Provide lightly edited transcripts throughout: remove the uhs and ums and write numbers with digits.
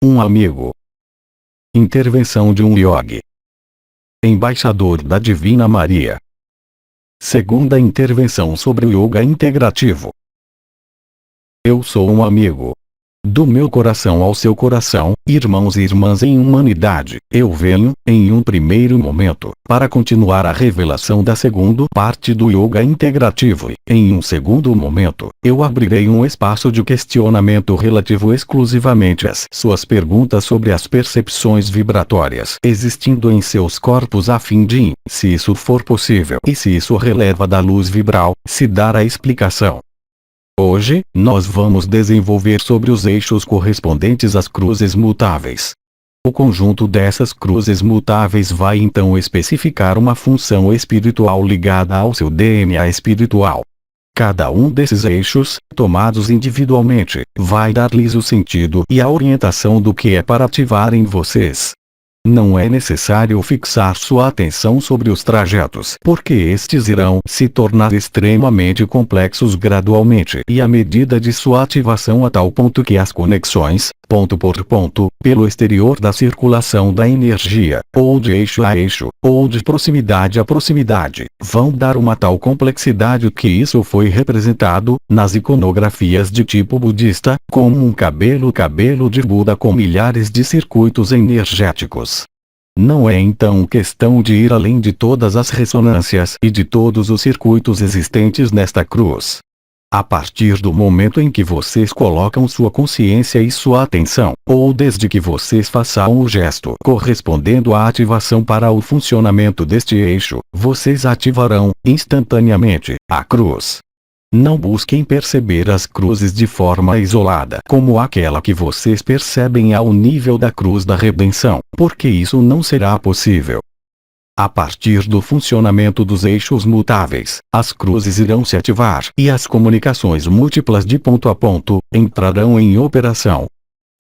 Um amigo. Intervenção de um yogi. Embaixador da Divina Maria. Segunda intervenção sobre o Yoga Integrativo. Eu sou um amigo. Do meu coração ao seu coração, irmãos e irmãs em humanidade, eu venho, em um primeiro momento, para continuar a revelação da segunda parte do Yoga Integrativo e, em um segundo momento, eu abrirei um espaço de questionamento relativo exclusivamente às suas perguntas sobre as percepções vibratórias existindo em seus corpos a fim de, se isso for possível e se isso releva da luz vibral, se dar a explicação. Hoje, nós vamos desenvolver sobre os eixos correspondentes às cruzes mutáveis. O conjunto dessas cruzes mutáveis vai então especificar uma função espiritual ligada ao seu DNA espiritual. Cada um desses eixos, tomados individualmente, vai dar-lhes o sentido e a orientação do que é para ativar em vocês. Não é necessário fixar sua atenção sobre os trajetos, porque estes irão se tornar extremamente complexos gradualmente e à medida de sua ativação a tal ponto que as conexões, ponto por ponto, pelo exterior da circulação da energia, ou de eixo a eixo, ou de proximidade a proximidade, vão dar uma tal complexidade que isso foi representado, nas iconografias de tipo budista, como um cabelo de Buda com milhares de circuitos energéticos. Não é então questão de ir além de todas as ressonâncias e de todos os circuitos existentes nesta cruz. A partir do momento em que vocês colocam sua consciência e sua atenção, ou desde que vocês façam o gesto correspondendo à ativação para o funcionamento deste eixo, vocês ativarão, instantaneamente, a cruz. Não busquem perceber as cruzes de forma isolada como aquela que vocês percebem ao nível da cruz da redenção, porque isso não será possível. A partir do funcionamento dos eixos mutáveis, as cruzes irão se ativar e as comunicações múltiplas de ponto a ponto entrarão em operação.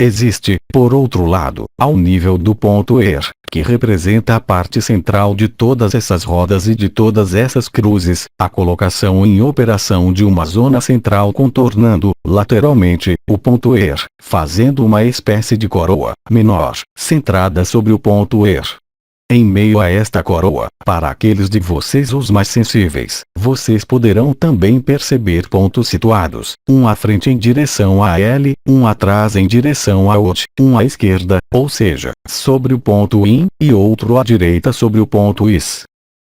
Existe, por outro lado, ao nível do ponto ER, que representa a parte central de todas essas rodas e de todas essas cruzes, a colocação em operação de uma zona central contornando, lateralmente, o ponto ER, fazendo uma espécie de coroa menor, centrada sobre o ponto ER. Em meio a esta coroa, para aqueles de vocês os mais sensíveis, vocês poderão também perceber pontos situados, um à frente em direção a L, um atrás em direção a OT, um à esquerda, ou seja, sobre o ponto IN, e outro à direita sobre o ponto IS.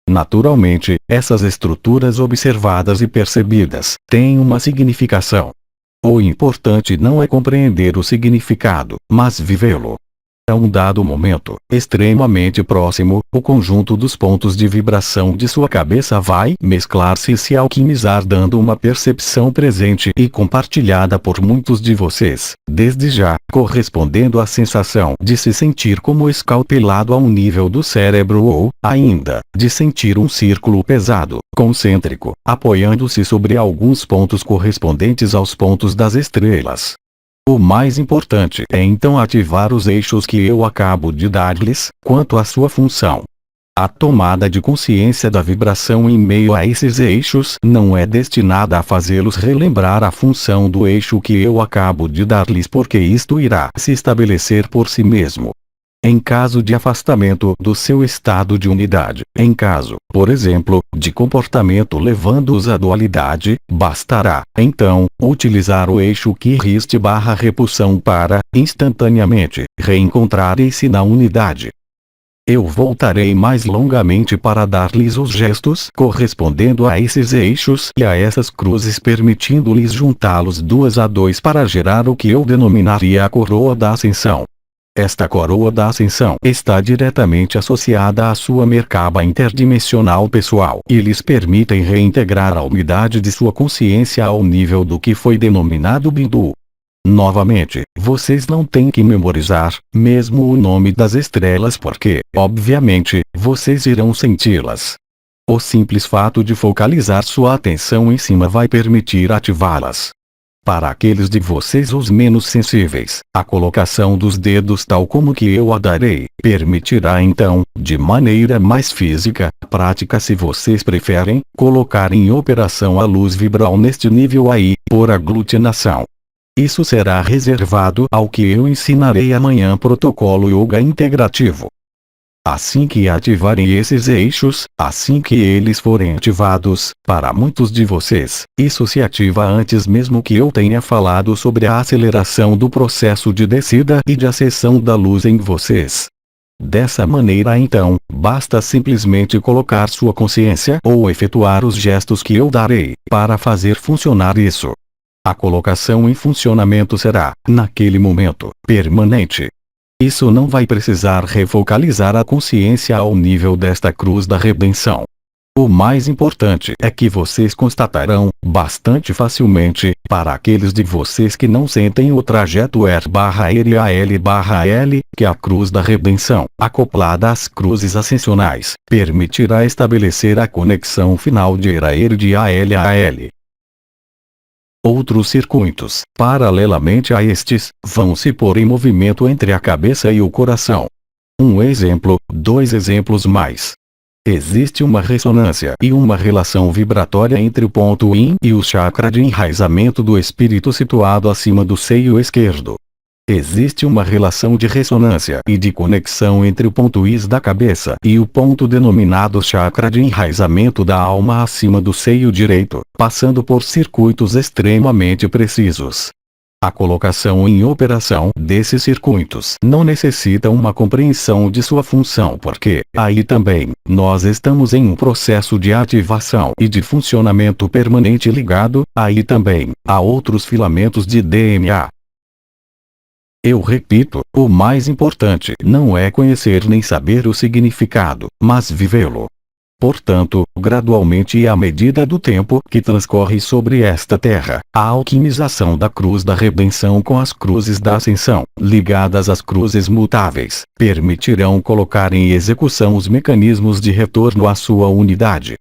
Naturalmente, essas estruturas observadas e percebidas têm uma significação. O importante não é compreender o significado, mas vivê-lo. A um dado momento, extremamente próximo, o conjunto dos pontos de vibração de sua cabeça vai mesclar-se e se alquimizar dando uma percepção presente e compartilhada por muitos de vocês, desde já, correspondendo à sensação de se sentir como escalpelado a um nível do cérebro ou, ainda, de sentir um círculo pesado, concêntrico, apoiando-se sobre alguns pontos correspondentes aos pontos das estrelas. O mais importante é então ativar os eixos que eu acabo de dar-lhes, quanto à sua função. A tomada de consciência da vibração em meio a esses eixos não é destinada a fazê-los relembrar a função do eixo que eu acabo de dar-lhes porque isto irá se estabelecer por si mesmo. Em caso de afastamento do seu estado de unidade, em caso, por exemplo, de comportamento levando-os à dualidade, bastará, então, utilizar o eixo Kiriste/repulsão para, instantaneamente, reencontrarem-se na unidade. Eu voltarei mais longamente para dar-lhes os gestos correspondendo a esses eixos e a essas cruzes permitindo-lhes juntá-los 2 a 2 para gerar o que eu denominaria a coroa da ascensão. Esta coroa da ascensão está diretamente associada à sua Merkaba interdimensional pessoal e lhes permitem reintegrar a unidade de sua consciência ao nível do que foi denominado Bindu. Novamente, vocês não têm que memorizar, mesmo o nome das estrelas porque, obviamente, vocês irão senti-las. O simples fato de focalizar sua atenção em cima vai permitir ativá-las. Para aqueles de vocês os menos sensíveis, a colocação dos dedos tal como que eu a darei, permitirá então, de maneira mais física, prática se vocês preferem, colocar em operação a luz vibral neste nível aí, por aglutinação. Isso será reservado ao que eu ensinarei amanhã. Protocolo Yoga Integrativo. Assim que ativarem esses eixos, assim que eles forem ativados, para muitos de vocês, isso se ativa antes mesmo que eu tenha falado sobre a aceleração do processo de descida e de acessão da luz em vocês. Dessa maneira então, basta simplesmente colocar sua consciência ou efetuar os gestos que eu darei, para fazer funcionar isso. A colocação em funcionamento será, naquele momento, permanente. Isso não vai precisar refocalizar a consciência ao nível desta cruz da redenção. O mais importante é que vocês constatarão, bastante facilmente, para aqueles de vocês que não sentem o trajeto R/L/L, que a cruz da redenção, acoplada às cruzes ascensionais, permitirá estabelecer a conexão final de ERA-ER de AL a AL. Outros circuitos, paralelamente a estes, vão se pôr em movimento entre a cabeça e o coração. Um exemplo, 2 exemplos mais. Existe uma ressonância e uma relação vibratória entre o ponto Yin e o chakra de enraizamento do espírito situado acima do seio esquerdo. Existe uma relação de ressonância e de conexão entre o ponto Is da cabeça e o ponto denominado chakra de enraizamento da alma acima do seio direito, passando por circuitos extremamente precisos. A colocação em operação desses circuitos não necessita uma compreensão de sua função porque, aí também, nós estamos em um processo de ativação e de funcionamento permanente ligado, aí também, a outros filamentos de DNA. Eu repito, o mais importante não é conhecer nem saber o significado, mas vivê-lo. Portanto, gradualmente e à medida do tempo que transcorre sobre esta terra, a alquimização da cruz da redenção com as cruzes da ascensão, ligadas às cruzes mutáveis, permitirão colocar em execução os mecanismos de retorno à sua unidade.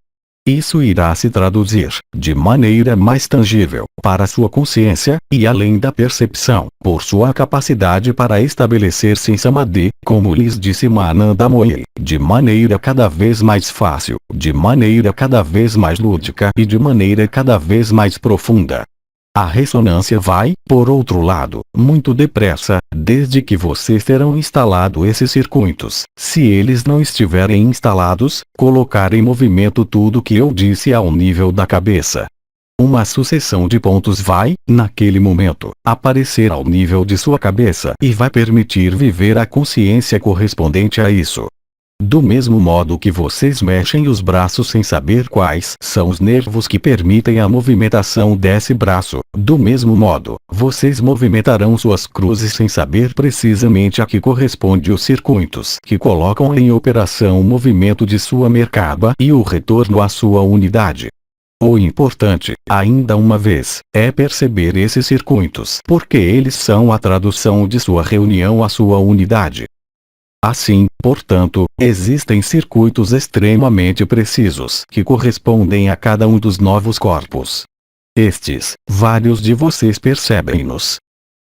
Isso irá se traduzir, de maneira mais tangível, para sua consciência, e além da percepção, por sua capacidade para estabelecer-se em Samadhi, como lhes disse Mananda Moyi, de maneira cada vez mais fácil, de maneira cada vez mais lúdica e de maneira cada vez mais profunda. A ressonância vai, por outro lado, muito depressa, desde que vocês terão instalado esses circuitos. Se eles não estiverem instalados, colocar em movimento tudo que eu disse ao nível da cabeça. Uma sucessão de pontos vai, naquele momento, aparecer ao nível de sua cabeça e vai permitir viver a consciência correspondente a isso. Do mesmo modo que vocês mexem os braços sem saber quais são os nervos que permitem a movimentação desse braço, do mesmo modo, vocês movimentarão suas cruzes sem saber precisamente a que corresponde os circuitos que colocam em operação o movimento de sua Merkaba e o retorno à sua unidade. O importante, ainda uma vez, é perceber esses circuitos porque eles são a tradução de sua reunião à sua unidade. Assim, portanto, existem circuitos extremamente precisos que correspondem a cada um dos novos corpos. Estes, vários de vocês percebem-nos.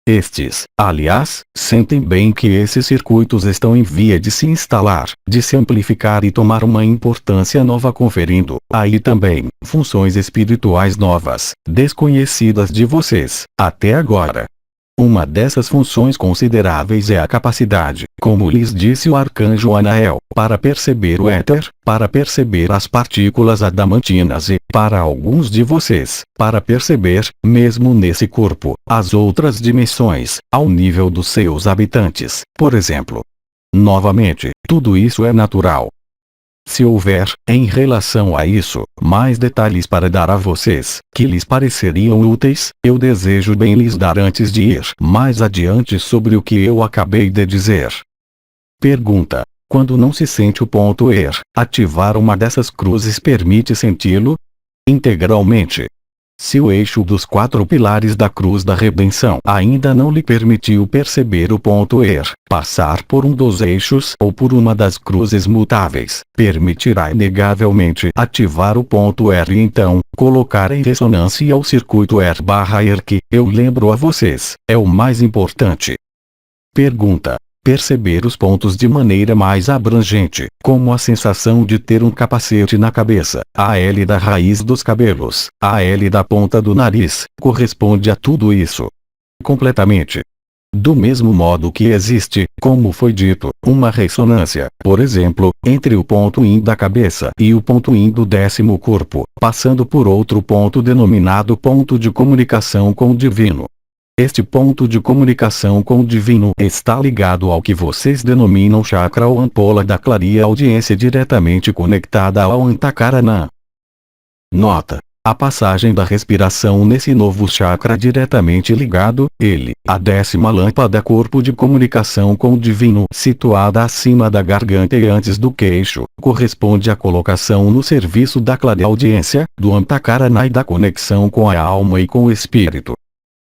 Estes, aliás, sentem bem que esses circuitos estão em via de se instalar, de se amplificar e tomar uma importância nova, conferindo, aí também, funções espirituais novas, desconhecidas de vocês, até agora. Uma dessas funções consideráveis é a capacidade, como lhes disse o arcanjo Anael, para perceber o éter, para perceber as partículas adamantinas e, para alguns de vocês, para perceber, mesmo nesse corpo, as outras dimensões, ao nível dos seus habitantes, por exemplo. Novamente, tudo isso é natural. Se houver, em relação a isso, mais detalhes para dar a vocês, que lhes pareceriam úteis, eu desejo bem lhes dar antes de ir mais adiante sobre o que eu acabei de dizer. Pergunta: quando não se sente o ponto ER, ativar uma dessas cruzes permite senti-lo integralmente? Se o eixo dos 4 pilares da cruz da redenção ainda não lhe permitiu perceber o ponto ER, passar por um dos eixos ou por uma das cruzes mutáveis, permitirá inegavelmente ativar o ponto ER e então, colocar em ressonância o circuito ER/ER que, eu lembro a vocês, é o mais importante. Pergunta: perceber os pontos de maneira mais abrangente, como a sensação de ter um capacete na cabeça, a L da raiz dos cabelos, a L da ponta do nariz, corresponde a tudo isso. completamente. Do mesmo modo que existe, como foi dito, uma ressonância, por exemplo, entre o ponto IN da cabeça e o ponto IN do 10º corpo, passando por outro ponto denominado ponto de comunicação com o divino. Este ponto de comunicação com o divino está ligado ao que vocês denominam chakra ou ampola da clareaudiência diretamente conectada ao Antakarana. Nota: a passagem da respiração nesse novo chakra diretamente ligado, a 10ª lâmpada corpo de comunicação com o divino situada acima da garganta e antes do queixo, corresponde à colocação no serviço da clareaudiência, do Antakarana e da conexão com a alma e com o espírito.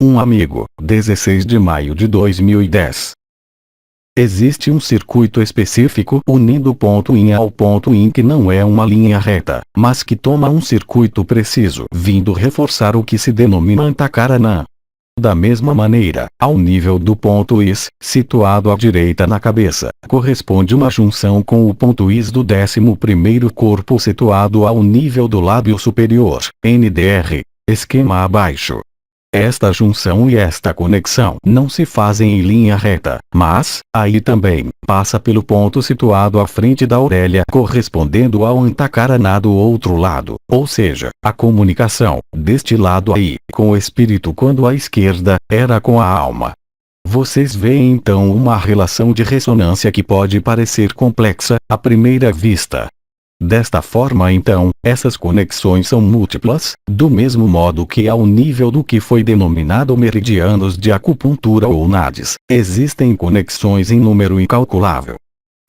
Um amigo, 16 de maio de 2010. Existe um circuito específico unindo o ponto IN ao ponto IN que não é uma linha reta, mas que toma um circuito preciso, vindo reforçar o que se denomina Antakarana. Da mesma maneira, ao nível do ponto IS, situado à direita na cabeça, corresponde uma junção com o ponto IS do 11º corpo situado ao nível do lábio superior, NDR, esquema abaixo. Esta junção e esta conexão não se fazem em linha reta, mas, aí também, passa pelo ponto situado à frente da orelha correspondendo ao Antakarana do outro lado, ou seja, a comunicação, deste lado aí, com o espírito quando à esquerda, era com a alma. Vocês veem então uma relação de ressonância que pode parecer complexa, à primeira vista. Desta forma então, essas conexões são múltiplas, do mesmo modo que ao nível do que foi denominado meridianos de acupuntura ou nadis, existem conexões em número incalculável.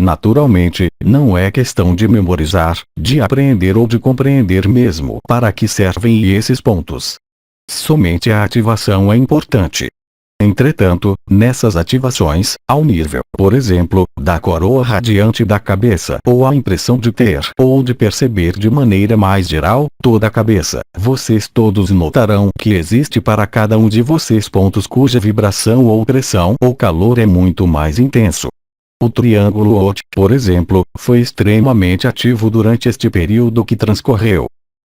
Naturalmente, não é questão de memorizar, de apreender ou de compreender mesmo para que servem esses pontos. Somente a ativação é importante. Entretanto, nessas ativações, ao nível, por exemplo, da coroa radiante da cabeça ou a impressão de ter ou de perceber de maneira mais geral, toda a cabeça, vocês todos notarão que existe para cada um de vocês pontos cuja vibração ou pressão ou calor é muito mais intenso. O triângulo OT, por exemplo, foi extremamente ativo durante este período que transcorreu.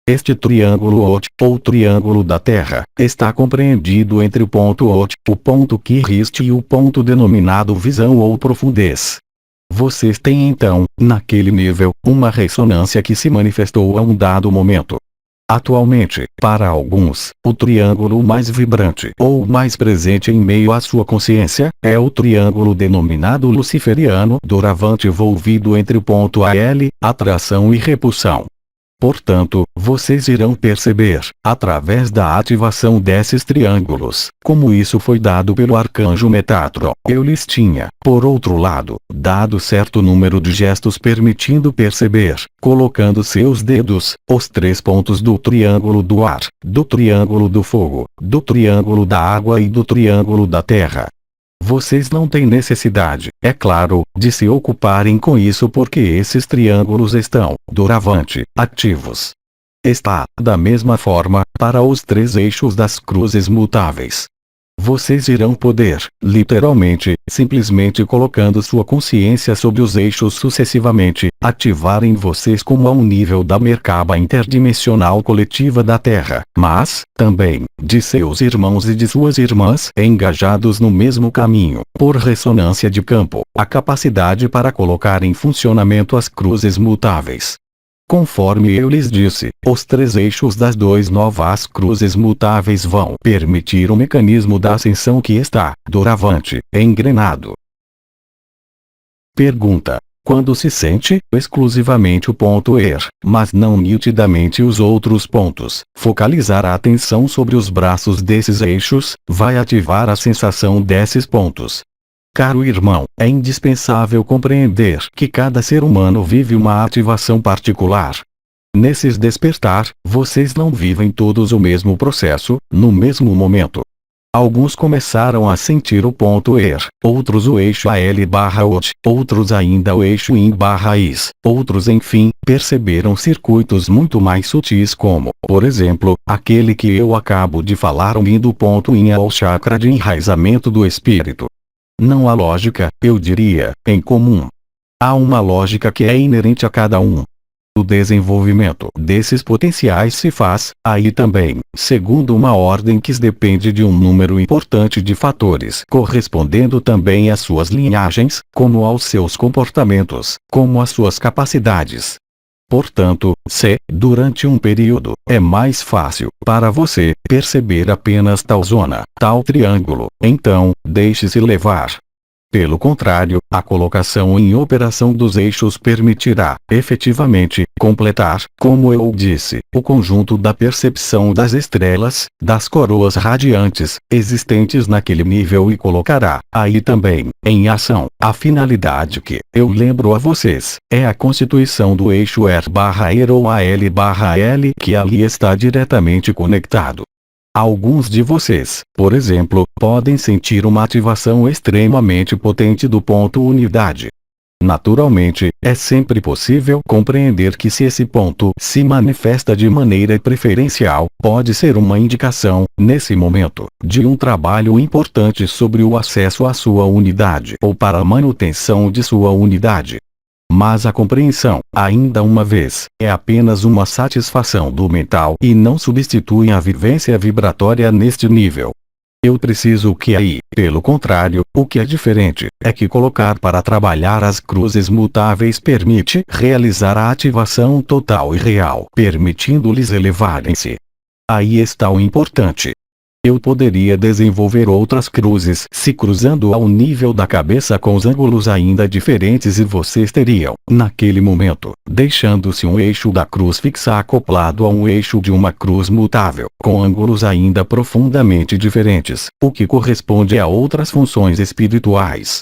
Este triângulo OT, ou triângulo da Terra, está compreendido entre o ponto OT, o ponto Kirist e o ponto denominado visão ou profundez. Vocês têm então, naquele nível, uma ressonância que se manifestou a um dado momento. Atualmente, para alguns, o triângulo mais vibrante ou mais presente em meio à sua consciência, é o triângulo denominado luciferiano doravante envolvido entre o ponto AL, atração e repulsão. Portanto, vocês irão perceber, através da ativação desses triângulos, como isso foi dado pelo arcanjo Metatron. Eu lhes tinha, por outro lado, dado certo número de gestos permitindo perceber, colocando seus dedos, os 3 pontos do triângulo do ar, do triângulo do fogo, do triângulo da água e do triângulo da terra. Vocês não têm necessidade, é claro, de se ocuparem com isso porque esses triângulos estão, doravante, ativos. Está, da mesma forma, para os 3 eixos das cruzes mutáveis. Vocês irão poder, literalmente, simplesmente colocando sua consciência sobre os eixos sucessivamente, ativar em vocês como a um nível da Merkaba interdimensional coletiva da Terra, mas, também, de seus irmãos e de suas irmãs engajados no mesmo caminho, por ressonância de campo, a capacidade para colocar em funcionamento as cruzes mutáveis. Conforme eu lhes disse, os 3 eixos das 2 novas cruzes mutáveis vão permitir o mecanismo da ascensão que está, doravante, engrenado. Pergunta: quando se sente exclusivamente o ponto ER, mas não nitidamente os outros pontos, focalizar a atenção sobre os braços desses eixos, vai ativar a sensação desses pontos. Caro irmão, é indispensável compreender que cada ser humano vive uma ativação particular. Nesses despertar, vocês não vivem todos o mesmo processo, no mesmo momento. Alguns começaram a sentir o ponto ER, outros o eixo AL/OT, outros ainda o eixo IN/IS, outros enfim, perceberam circuitos muito mais sutis como, por exemplo, aquele que eu acabo de falar unindo o ponto IN ao chakra de enraizamento do espírito. Não há lógica, eu diria, em comum. Há uma lógica que é inerente a cada um. O desenvolvimento desses potenciais se faz, aí também, segundo uma ordem que depende de um número importante de fatores, correspondendo também às suas linhagens, como aos seus comportamentos, como às suas capacidades. Portanto, se, durante um período, é mais fácil para você perceber apenas tal zona, tal triângulo, então, deixe-se levar. Pelo contrário, a colocação em operação dos eixos permitirá, efetivamente, completar, como eu disse, o conjunto da percepção das estrelas, das coroas radiantes, existentes naquele nível e colocará, aí também, em ação, a finalidade que, eu lembro a vocês, é a constituição do eixo R/E ou AL/L que ali está diretamente conectado. Alguns de vocês, por exemplo, podem sentir uma ativação extremamente potente do ponto unidade. Naturalmente, é sempre possível compreender que se esse ponto se manifesta de maneira preferencial, pode ser uma indicação, nesse momento, de um trabalho importante sobre o acesso à sua unidade ou para a manutenção de sua unidade. Mas a compreensão, ainda uma vez, é apenas uma satisfação do mental e não substitui a vivência vibratória neste nível. Eu preciso que aí, pelo contrário, o que é diferente, é que colocar para trabalhar as cruzes mutáveis permite realizar a ativação total e real, permitindo-lhes elevarem-se. Aí está o importante. Eu poderia desenvolver outras cruzes se cruzando ao nível da cabeça com os ângulos ainda diferentes e vocês teriam, naquele momento, deixando-se um eixo da cruz fixa acoplado a um eixo de uma cruz mutável, com ângulos ainda profundamente diferentes, o que corresponde a outras funções espirituais.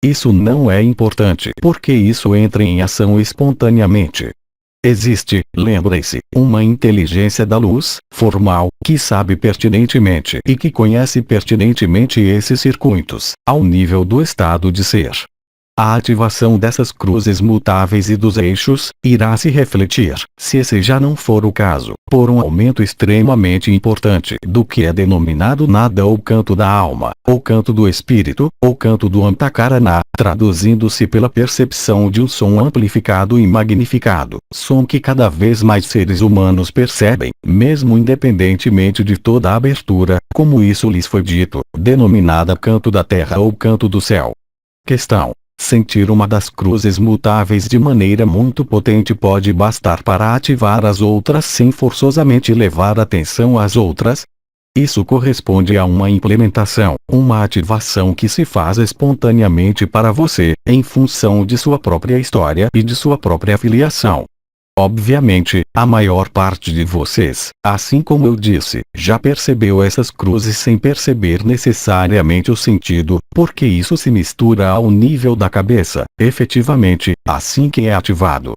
Isso não é importante porque isso entra em ação espontaneamente. Existe, lembrem-se, uma inteligência da luz, formal, que sabe pertinentemente e que conhece pertinentemente esses circuitos, ao nível do estado de ser. A ativação dessas cruzes mutáveis e dos eixos, irá se refletir, se esse já não for o caso, por um aumento extremamente importante do que é denominado nada ou canto da alma, ou canto do espírito, ou canto do Antakarana, traduzindo-se pela percepção de um som amplificado e magnificado, som que cada vez mais seres humanos percebem, mesmo independentemente de toda a abertura, como isso lhes foi dito, denominada canto da terra ou canto do céu. Questão: sentir uma das cruzes mutáveis de maneira muito potente pode bastar para ativar as outras sem forçosamente levar atenção às outras? Isso corresponde a uma implementação, uma ativação que se faz espontaneamente para você, em função de sua própria história e de sua própria filiação. Obviamente, a maior parte de vocês, assim como eu disse, já percebeu essas cruzes sem perceber necessariamente o sentido, porque isso se mistura ao nível da cabeça, efetivamente, assim que é ativado.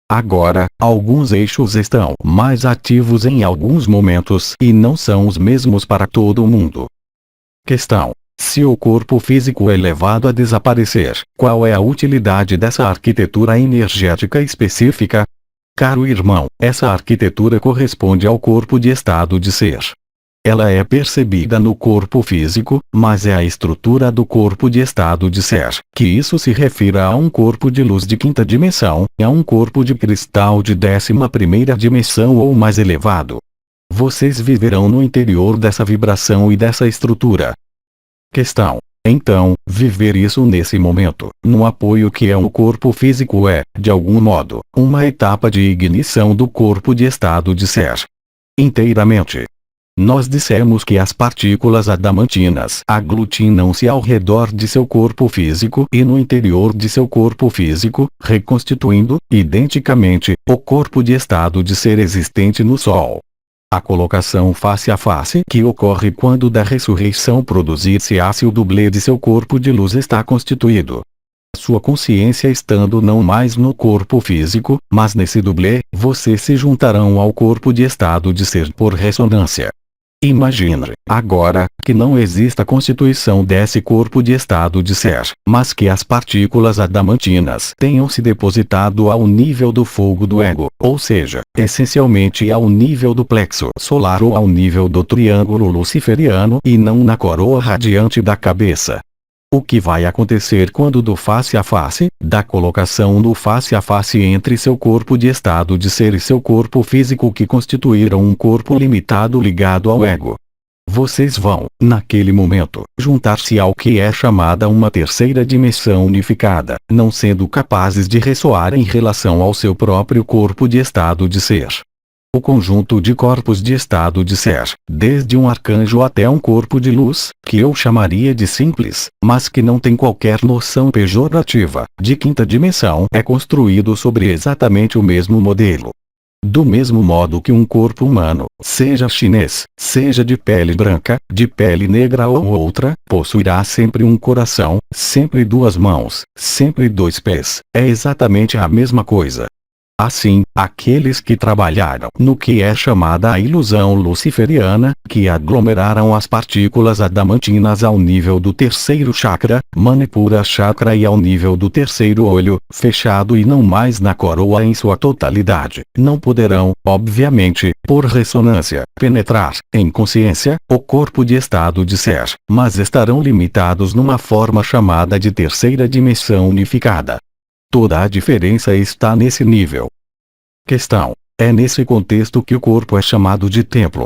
Agora, alguns eixos estão mais ativos em alguns momentos e não são os mesmos para todo mundo. Questão: se o corpo físico é levado a desaparecer, qual é a utilidade dessa arquitetura energética específica? Caro irmão, essa arquitetura corresponde ao corpo de estado de ser. Ela é percebida no corpo físico, mas é a estrutura do corpo de estado de ser, que isso se refira a um corpo de luz de quinta dimensão, a um corpo de cristal de 11ª dimensão ou mais elevado. Vocês viverão no interior dessa vibração e dessa estrutura. Questão: então, viver isso nesse momento, no apoio que é o corpo físico é, de algum modo, uma etapa de ignição do corpo de estado de ser. Inteiramente. Nós dissemos que as partículas adamantinas aglutinam-se ao redor de seu corpo físico e no interior de seu corpo físico, reconstituindo, identicamente, o corpo de estado de ser existente no Sol. A colocação face a face que ocorre quando da ressurreição produzir-se-á-se o dublê de seu corpo de luz está constituído. Sua consciência estando não mais no corpo físico, mas nesse dublê, vocês se juntarão ao corpo de estado de ser por ressonância. Imagine, agora, que não exista a constituição desse corpo de estado de ser, mas que as partículas adamantinas tenham se depositado ao nível do fogo do ego, ou seja, essencialmente ao nível do plexo solar ou ao nível do triângulo luciferiano e não na coroa radiante da cabeça. O que vai acontecer quando do face a face, da colocação do face a face entre seu corpo de estado de ser e seu corpo físico que constituíram um corpo limitado ligado ao ego? Vocês vão, naquele momento, juntar-se ao que é chamada uma terceira dimensão unificada, não sendo capazes de ressoar em relação ao seu próprio corpo de estado de ser. O conjunto de corpos de estado de ser, desde um arcanjo até um corpo de luz, que eu chamaria de simples, mas que não tem qualquer noção pejorativa, de quinta dimensão, é construído sobre exatamente o mesmo modelo. Do mesmo modo que um corpo humano, seja chinês, seja de pele branca, de pele negra ou outra, possuirá sempre um coração, sempre duas mãos, sempre dois pés, é exatamente a mesma coisa. Assim, aqueles que trabalharam no que é chamada a ilusão luciferiana, que aglomeraram as partículas adamantinas ao nível do terceiro chakra, Manipura chakra, e ao nível do terceiro olho, fechado e não mais na coroa em sua totalidade, não poderão, obviamente, por ressonância, penetrar, em consciência, o corpo de estado de ser, mas estarão limitados numa forma chamada de terceira dimensão unificada. Toda a diferença está nesse nível. Questão: é nesse contexto que o corpo é chamado de templo.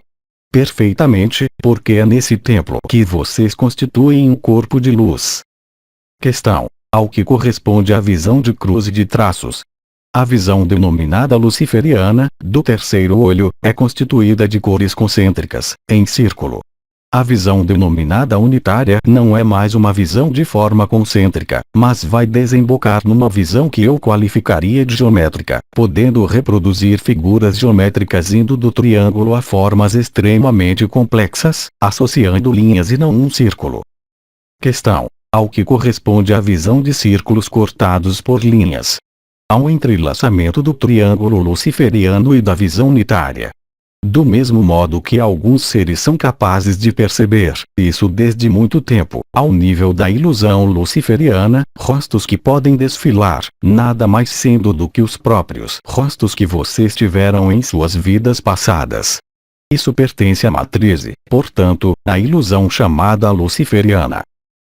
Perfeitamente, porque é nesse templo que vocês constituem um corpo de luz. Questão: ao que corresponde a visão de cruz e de traços. A visão denominada luciferiana, do terceiro olho, é constituída de cores concêntricas, em círculo. A visão denominada unitária não é mais uma visão de forma concêntrica, mas vai desembocar numa visão que eu qualificaria de geométrica, podendo reproduzir figuras geométricas indo do triângulo a formas extremamente complexas, associando linhas e não um círculo. Questão: ao que corresponde a visão de círculos cortados por linhas. Há um entrelaçamento do triângulo luciferiano e da visão unitária. Do mesmo modo que alguns seres são capazes de perceber, isso desde muito tempo, ao nível da ilusão luciferiana, rostos que podem desfilar, nada mais sendo do que os próprios rostos que vocês tiveram em suas vidas passadas. Isso pertence à matriz, portanto, à ilusão chamada luciferiana.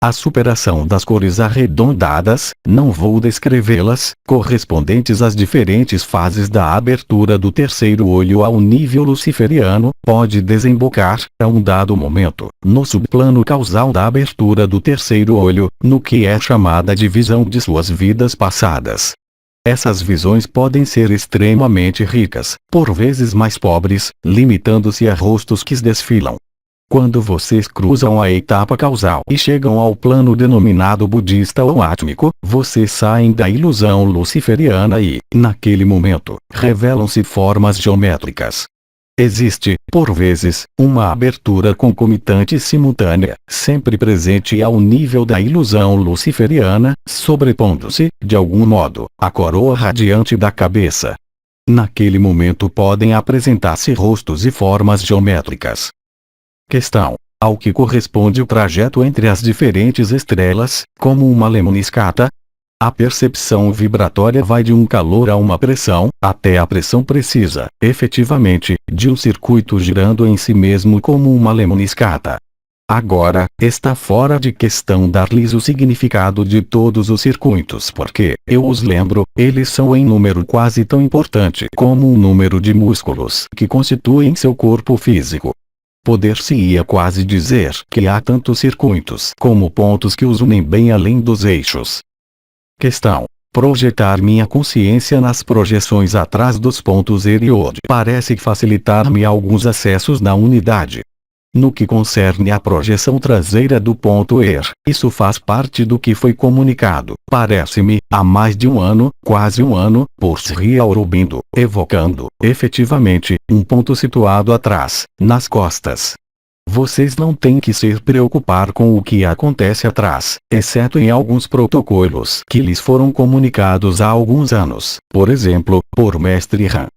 A superação das cores arredondadas, não vou descrevê-las, correspondentes às diferentes fases da abertura do terceiro olho ao nível luciferiano, pode desembocar, a um dado momento, no subplano causal da abertura do terceiro olho, no que é chamada de visão de suas vidas passadas. Essas visões podem ser extremamente ricas, por vezes mais pobres, limitando-se a rostos que desfilam. Quando vocês cruzam a etapa causal e chegam ao plano denominado budista ou átmico, vocês saem da ilusão luciferiana e, naquele momento, revelam-se formas geométricas. Existe, por vezes, uma abertura concomitante e simultânea, sempre presente ao nível da ilusão luciferiana, sobrepondo-se, de algum modo, à coroa radiante da cabeça. Naquele momento podem apresentar-se rostos e formas geométricas. Questão: ao que corresponde o trajeto entre as diferentes estrelas, como uma lemniscata? A percepção vibratória vai de um calor a uma pressão, até a pressão precisa, efetivamente, de um circuito girando em si mesmo como uma lemniscata. Agora, está fora de questão dar-lhes o significado de todos os circuitos porque, eu os lembro, eles são em número quase tão importante como o número de músculos que constituem seu corpo físico. Poder-se-ia quase dizer que há tantos circuitos como pontos que os unem bem além dos eixos. Questão: projetar minha consciência nas projeções atrás dos pontos Eriod parece facilitar-me alguns acessos na unidade. No que concerne à projeção traseira do ponto ER, isso faz parte do que foi comunicado, parece-me, há mais de um ano, quase um ano, por Sri Aurobindo, evocando, efetivamente, um ponto situado atrás, nas costas. Vocês não têm que se preocupar com o que acontece atrás, exceto em alguns protocolos que lhes foram comunicados há alguns anos, por exemplo, por Mestre Han.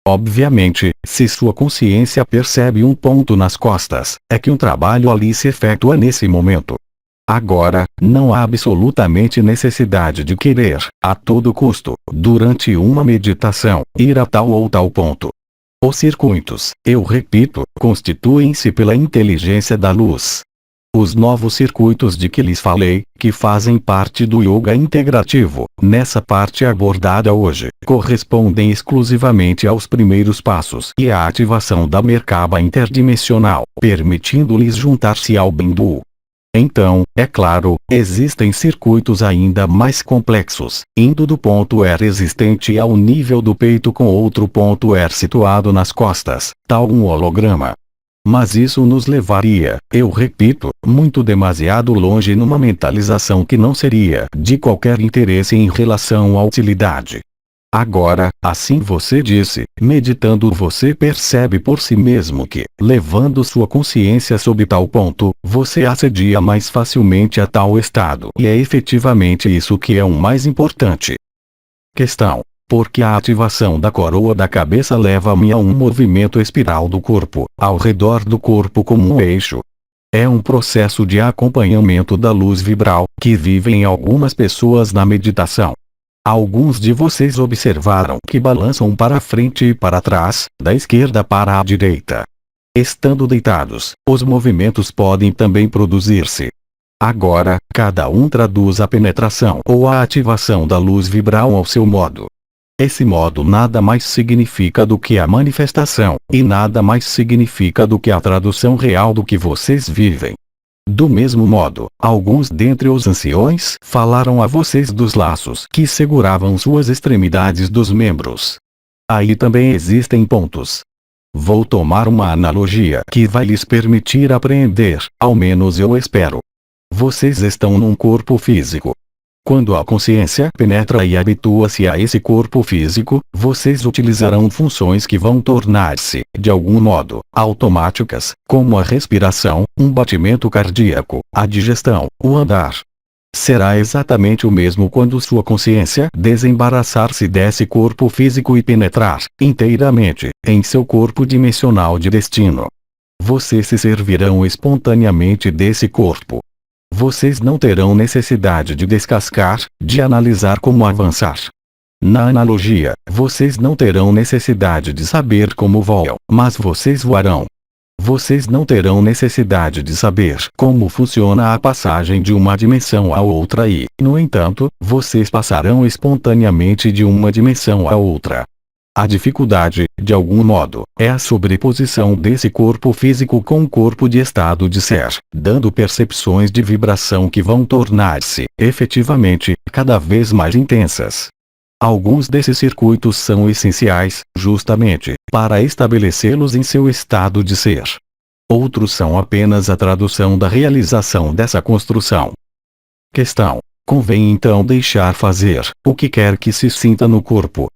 Obviamente, se sua consciência percebe um ponto nas costas, é que um trabalho ali se efetua nesse momento. Agora, não há absolutamente necessidade de querer, a todo custo, durante uma meditação, ir a tal ou tal ponto. Os circuitos, eu repito, constituem-se pela inteligência da luz. Os novos circuitos de que lhes falei, que fazem parte do yoga integrativo, nessa parte abordada hoje, correspondem exclusivamente aos primeiros passos e à ativação da Merkaba interdimensional, permitindo-lhes juntar-se ao Bindu. Então, é claro, existem circuitos ainda mais complexos, indo do ponto R existente ao nível do peito com outro ponto R situado nas costas, tal um holograma. Mas isso nos levaria, eu repito, muito demasiado longe numa mentalização que não seria de qualquer interesse em relação à utilidade. Agora, assim você disse, meditando você percebe por si mesmo que, levando sua consciência sob tal ponto, você acedia mais facilmente a tal estado. E é efetivamente isso que é o mais importante. Questão. Porque a ativação da coroa da cabeça leva-me a um movimento espiral do corpo, ao redor do corpo como um eixo. É um processo de acompanhamento da luz vibral, que vivem algumas pessoas na meditação. Alguns de vocês observaram que balançam para frente e para trás, da esquerda para a direita. Estando deitados, os movimentos podem também produzir-se. Agora, cada um traduz a penetração ou a ativação da luz vibral ao seu modo. Esse modo nada mais significa do que a manifestação, e nada mais significa do que a tradução real do que vocês vivem. Do mesmo modo, alguns dentre os anciões falaram a vocês dos laços que seguravam suas extremidades dos membros. Aí também existem pontos. Vou tomar uma analogia que vai lhes permitir apreender, ao menos eu espero. Vocês estão num corpo físico. Quando a consciência penetra e habitua-se a esse corpo físico, vocês utilizarão funções que vão tornar-se, de algum modo, automáticas, como a respiração, um batimento cardíaco, a digestão, o andar. Será exatamente o mesmo quando sua consciência desembaraçar-se desse corpo físico e penetrar, inteiramente, em seu corpo dimensional de destino. Vocês se servirão espontaneamente desse corpo. Vocês não terão necessidade de descascar, de analisar como avançar. Na analogia, vocês não terão necessidade de saber como voam, mas vocês voarão. Vocês não terão necessidade de saber como funciona a passagem de uma dimensão a outra e, no entanto, vocês passarão espontaneamente de uma dimensão a outra. A dificuldade, de algum modo, é a sobreposição desse corpo físico com o corpo de estado de ser, dando percepções de vibração que vão tornar-se, efetivamente, cada vez mais intensas. Alguns desses circuitos são essenciais, justamente, para estabelecê-los em seu estado de ser. Outros são apenas a tradução da realização dessa construção. Questão. Convém então deixar fazer o que quer que se sinta no corpo.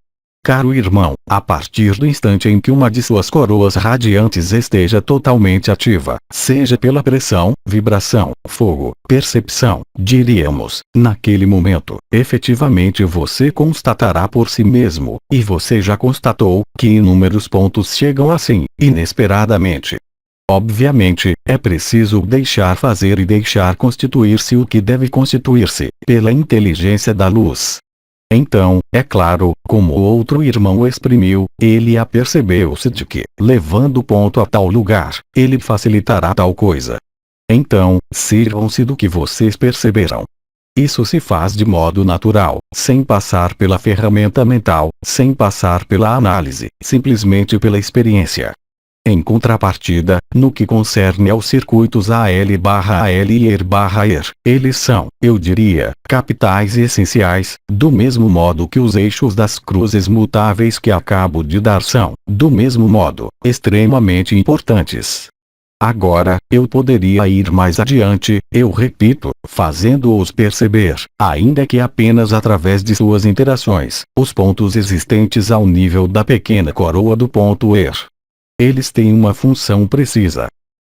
Caro irmão, a partir do instante em que uma de suas coroas radiantes esteja totalmente ativa, seja pela pressão, vibração, fogo, percepção, diríamos, naquele momento, efetivamente você constatará por si mesmo, e você já constatou, que inúmeros pontos chegam assim, inesperadamente. Obviamente, é preciso deixar fazer e deixar constituir-se o que deve constituir-se, pela inteligência da luz. Então, é claro, como o outro irmão exprimiu, ele apercebeu-se de que, levando o ponto a tal lugar, ele facilitará tal coisa. Então, sirvam-se do que vocês perceberam. Isso se faz de modo natural, sem passar pela ferramenta mental, sem passar pela análise, simplesmente pela experiência. Em contrapartida, no que concerne aos circuitos AL/AL e ER/ER, eles são, eu diria, capitais e essenciais, do mesmo modo que os eixos das cruzes mutáveis que acabo de dar são, do mesmo modo, extremamente importantes. Agora, eu poderia ir mais adiante, eu repito, fazendo-os perceber, ainda que apenas através de suas interações, os pontos existentes ao nível da pequena coroa do ponto ER. Eles têm uma função precisa.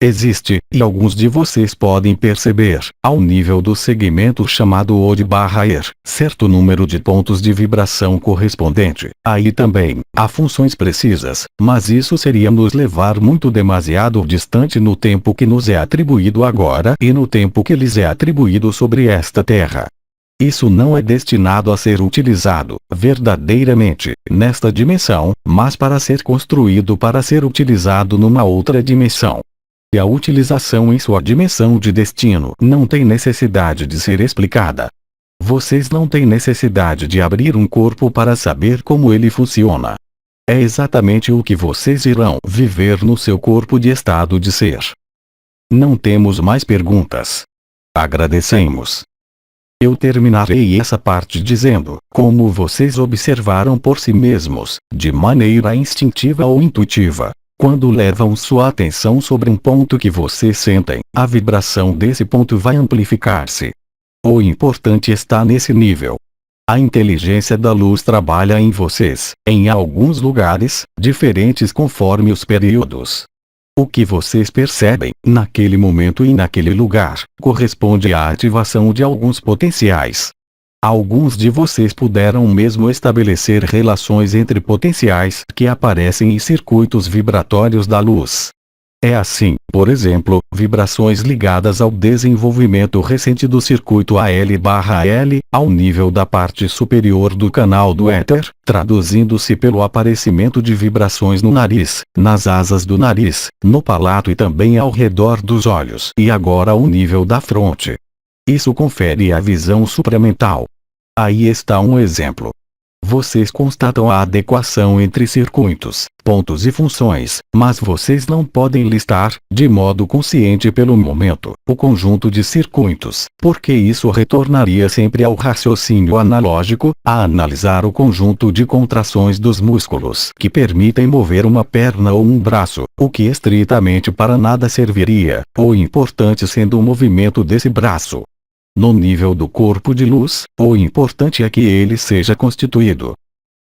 Existe, e alguns de vocês podem perceber, ao nível do segmento chamado OD/ER, certo número de pontos de vibração correspondente. Aí também, há funções precisas, mas isso seria nos levar muito demasiado distante no tempo que nos é atribuído agora e no tempo que lhes é atribuído sobre esta terra. Isso não é destinado a ser utilizado, verdadeiramente, nesta dimensão, mas para ser construído para ser utilizado numa outra dimensão. e a utilização em sua dimensão de destino não tem necessidade de ser explicada. Vocês não têm necessidade de abrir um corpo para saber como ele funciona. É exatamente o que vocês irão viver no seu corpo de estado de ser. Não temos mais perguntas. Agradecemos. Eu terminarei essa parte dizendo, como vocês observaram por si mesmos, de maneira instintiva ou intuitiva, quando levam sua atenção sobre um ponto que vocês sentem, a vibração desse ponto vai amplificar-se. O importante está nesse nível. A inteligência da luz trabalha em vocês, em alguns lugares, diferentes conforme os períodos. O que vocês percebem, naquele momento e naquele lugar, corresponde à ativação de alguns potenciais. Alguns de vocês puderam mesmo estabelecer relações entre potenciais que aparecem em circuitos vibratórios da luz. É assim, por exemplo, vibrações ligadas ao desenvolvimento recente do circuito AL/L, ao nível da parte superior do canal do éter, traduzindo-se pelo aparecimento de vibrações no nariz, nas asas do nariz, no palato e também ao redor dos olhos e agora ao nível da fronte. Isso confere a visão supramental. Aí está um exemplo. Vocês constatam a adequação entre circuitos, pontos e funções, mas vocês não podem listar, de modo consciente pelo momento, o conjunto de circuitos, porque isso retornaria sempre ao raciocínio analógico, a analisar o conjunto de contrações dos músculos que permitem mover uma perna ou um braço, o que estritamente para nada serviria, o importante sendo o movimento desse braço. No nível do corpo de luz, o importante é que ele seja constituído.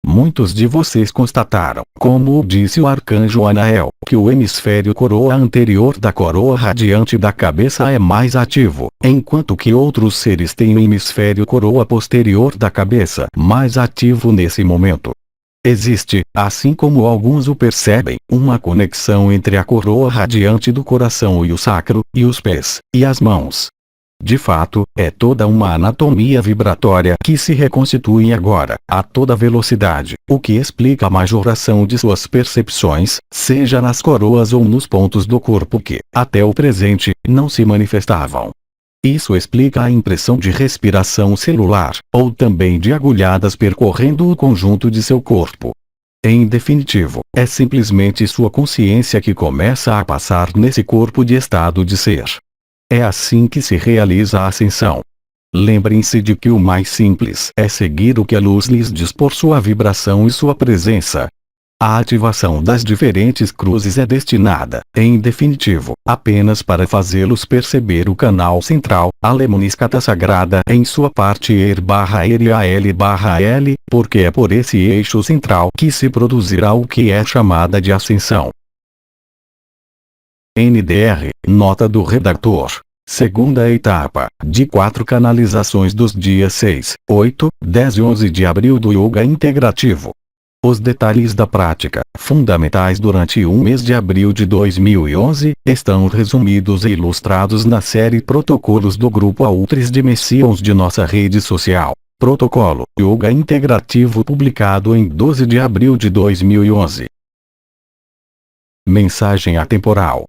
Muitos de vocês constataram, como disse o arcanjo Anael, que o hemisfério coroa anterior da coroa radiante da cabeça é mais ativo, enquanto que outros seres têm o hemisfério coroa posterior da cabeça mais ativo nesse momento. Existe, assim como alguns o percebem, uma conexão entre a coroa radiante do coração e o sacro, e os pés, e as mãos. De fato, é toda uma anatomia vibratória que se reconstitui agora, a toda velocidade, o que explica a majoração de suas percepções, seja nas coroas ou nos pontos do corpo que, até o presente, não se manifestavam. Isso explica a impressão de respiração celular, ou também de agulhadas percorrendo o conjunto de seu corpo. Em definitivo, é simplesmente sua consciência que começa a passar nesse corpo de estado de ser. É assim que se realiza a ascensão. Lembrem-se de que o mais simples é seguir o que a luz lhes diz por sua vibração e sua presença. A ativação das diferentes cruzes é destinada, em definitivo, apenas para fazê-los perceber o canal central, a lemniscata sagrada em sua parte ER/ER e AL/L, porque é por esse eixo central que se produzirá o que é chamada de ascensão. NDR, nota do redator. Segunda etapa, de 4 canalizações dos dias 6, 8, 10 e 11 de abril do Yoga Integrativo. Os detalhes da prática, fundamentais durante o mês de abril de 2011, estão resumidos e ilustrados na série Protocolos do Grupo Outras Dimensões de nossa rede social. Protocolo Yoga Integrativo publicado em 12 de abril de 2011. Mensagem atemporal.